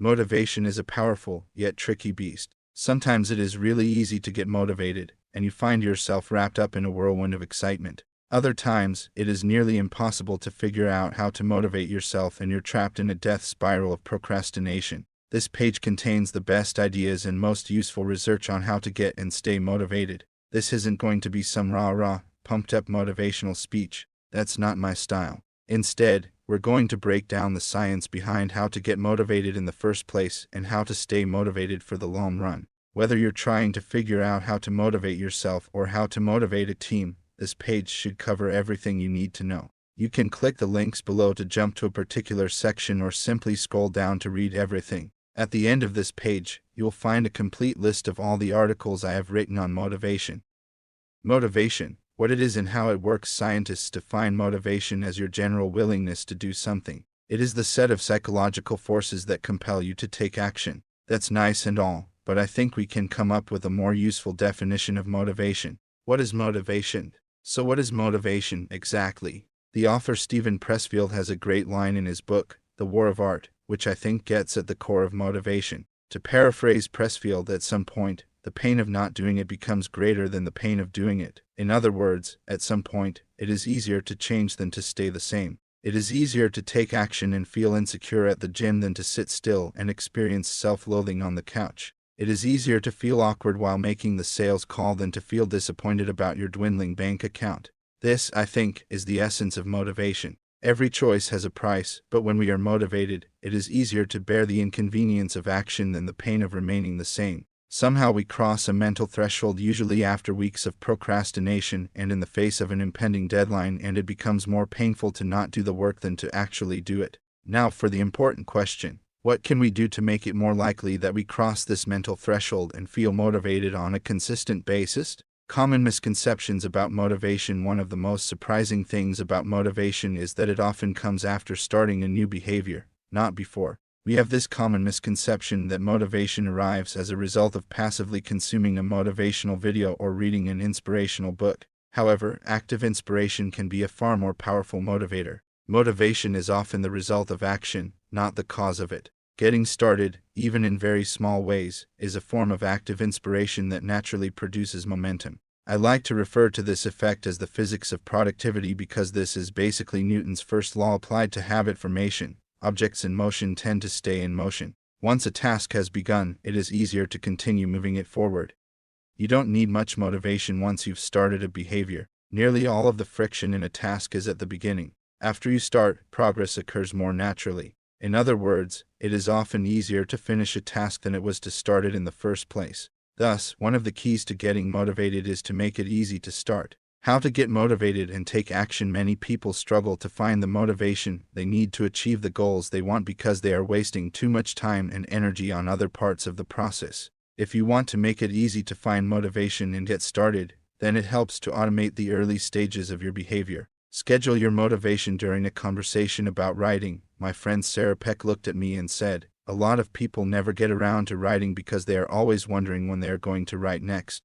Motivation is a powerful, yet tricky beast. Sometimes it is really easy to get motivated, and you find yourself wrapped up in a whirlwind of excitement. Other times, it is nearly impossible to figure out how to motivate yourself and you're trapped in a death spiral of procrastination. This page contains the best ideas and most useful research on how to get and stay motivated. This isn't going to be some rah-rah, pumped-up motivational speech. That's not my style. Instead, we're going to break down the science behind how to get motivated in the first place and how to stay motivated for the long run. Whether you're trying to figure out how to motivate yourself or how to motivate a team, this page should cover everything you need to know. You can click the links below to jump to a particular section or simply scroll down to read everything. At the end of this page, you'll find a complete list of all the articles I have written on motivation. Motivation. What it is and how it works. Scientists define motivation as your general willingness to do something. It is the set of psychological forces that compel you to take action. That's nice and all, but I think we can come up with a more useful definition of motivation. What is motivation? So what is motivation exactly? The author Steven Pressfield has a great line in his book, The War of Art, which I think gets at the core of motivation. To paraphrase Pressfield, at some point, the pain of not doing it becomes greater than the pain of doing it. In other words, at some point, it is easier to change than to stay the same. It is easier to take action and feel insecure at the gym than to sit still and experience self-loathing on the couch. It is easier to feel awkward while making the sales call than to feel disappointed about your dwindling bank account. This, I think, is the essence of motivation. Every choice has a price, but when we are motivated, it is easier to bear the inconvenience of action than the pain of remaining the same. Somehow we cross a mental threshold, usually after weeks of procrastination and in the face of an impending deadline, and it becomes more painful to not do the work than to actually do it. Now for the important question. What can we do to make it more likely that we cross this mental threshold and feel motivated on a consistent basis? Common misconceptions about motivation. One of the most surprising things about motivation is that it often comes after starting a new behavior, not before. We have this common misconception that motivation arrives as a result of passively consuming a motivational video or reading an inspirational book. However, active inspiration can be a far more powerful motivator. Motivation is often the result of action, not the cause of it. Getting started, even in very small ways, is a form of active inspiration that naturally produces momentum. I like to refer to this effect as the physics of productivity because this is basically Newton's first law applied to habit formation. Objects in motion tend to stay in motion. Once a task has begun, it is easier to continue moving it forward. You don't need much motivation once you've started a behavior. Nearly all of the friction in a task is at the beginning. After you start, progress occurs more naturally. In other words, it is often easier to finish a task than it was to start it in the first place. Thus, one of the keys to getting motivated is to make it easy to start. How to get motivated and take action. Many people struggle to find the motivation they need to achieve the goals they want because they are wasting too much time and energy on other parts of the process. If you want to make it easy to find motivation and get started, then it helps to automate the early stages of your behavior. Schedule your motivation. During a conversation about writing, my friend Sarah Peck looked at me and said, "A lot of people never get around to writing because they are always wondering when they are going to write next."